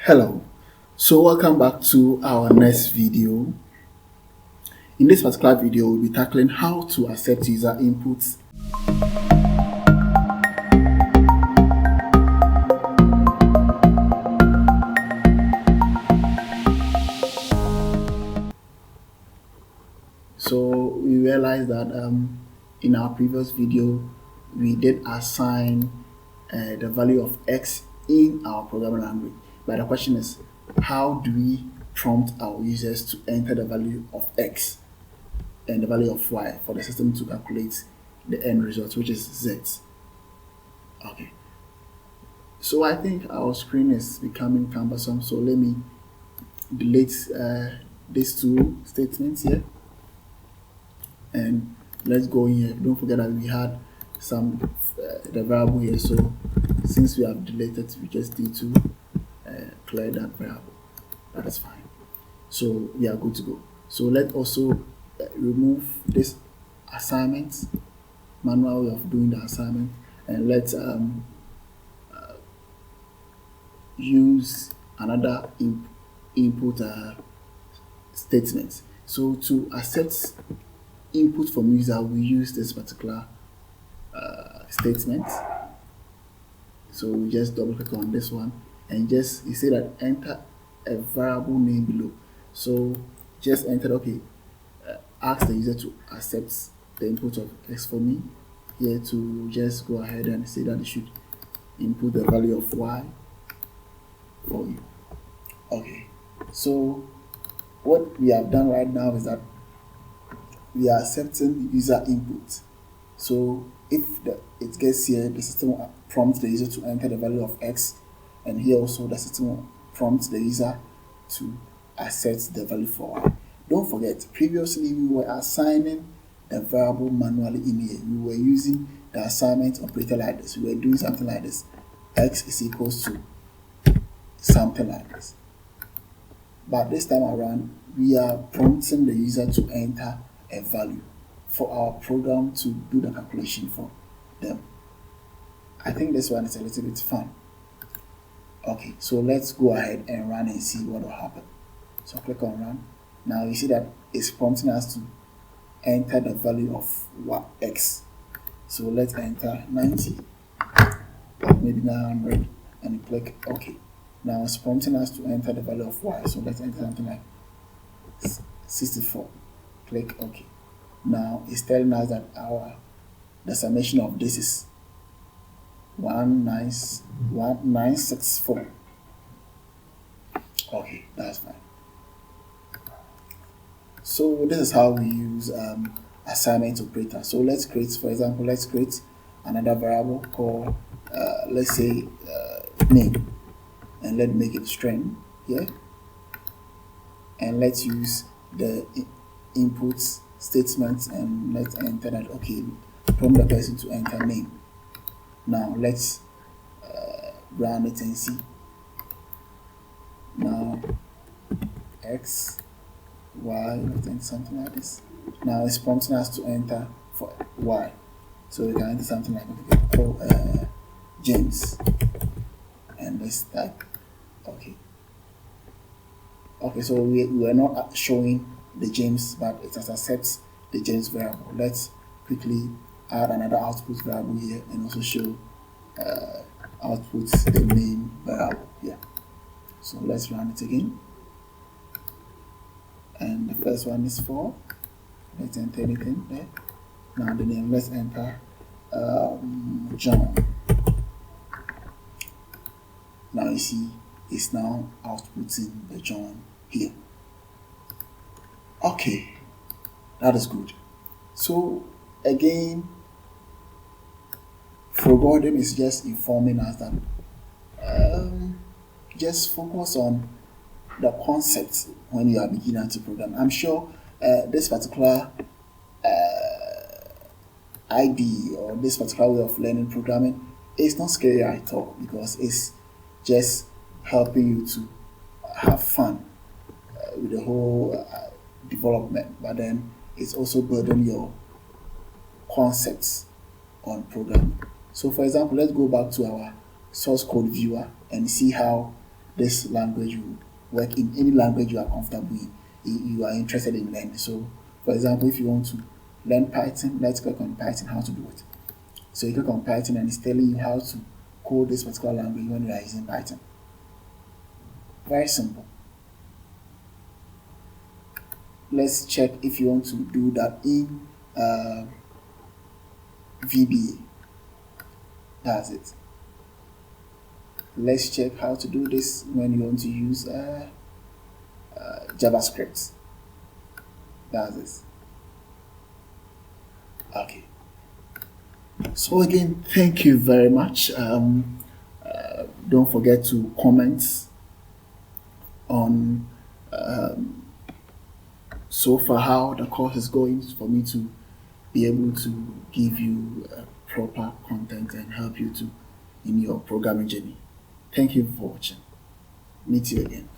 Hello, so welcome back to our next video. In this particular video, we'll be tackling how to accept user inputs. So we realized that in our previous video, we did assign the value of x in our programming language. But the question is, how do we prompt our users to enter the value of x and the value of y for the system to calculate the end result, which is z? Okay. So I think our screen is becoming cumbersome. So let me delete these two statements here. And let's go in here. Don't forget that we had some the variable here, so since we have deleted, we just need to clear that variable. That is fine, so we are good to go. So let's also remove this assignment, manual way of doing the assignment, and let's use another input statement. So to accept input from user, we use this particular statement. So we just double click on this one and just you say that enter a variable name below. So just enter, okay, ask the user to accept the input of x for me. Here to just go ahead and say that they should input the value of y for you. Okay, so what we have done right now is that we are accepting user input. So if it gets here, the system will prompt the user to enter the value of x, and here also the system will prompt the user to accept the value for y. Don't forget, previously we were assigning the variable manually in here. We were using the assignment operator like this. We were doing something like this: x is equals to something like this. But this time around, we are prompting the user to enter a value for our program to do the calculation for them. I think this one is a little bit fun. Okay, so let's go ahead and run and see what will happen. So click on run. Now you see that it's prompting us to enter the value of what x. So let's enter 90, maybe 900, and click OK. Now it's prompting us to enter the value of y. So let's enter something like 64. Click OK. Now it's telling us that the summation of this is 1964. Okay, that's fine. So this is how we use assignment operator. So let's create, for example, let's create another variable called let's say name, and let's make it string here, and let's use the inputs statements, and let's enter that, okay, prompt the person to enter name. Now let's run it and see. Now x, y, let's enter something like this. Now it's prompting us to enter for y, so we can enter something like, okay, James, and let's type okay. Okay, so we are not showing the James, but it has accepts the James variable. Let's quickly add another output variable here and also show output the name variable here. So let's run it again, and the first one is 4. Let's enter anything there. Now the name, let's enter John. Now you see it's now outputting the John here. Okay, that is good. So again, flowgorithm is just informing us that just focus on the concept when you are beginning to program. I'm sure this particular idea or this particular way of learning programming is not scary at all, because it's just helping you to have fun with the whole development, but then it's also building your concepts on programming. So for example, let's go back to our source code viewer and see how this language will work in any language you are comfortable in, you are interested in learning. So, for example, if you want to learn Python, let's click on Python, how to do it. So you click on Python and it's telling you how to code this particular language when you are using Python. Very simple. Let's check if you want to do that in VBA. That's it. Let's check how to do this when you want to use JavaScript. That's it. Okay. So again, thank you very much. Don't forget to comment on so far how the course is going for me to be able to give you proper content and help you to in your programming journey. Thank you for watching. Meet you again.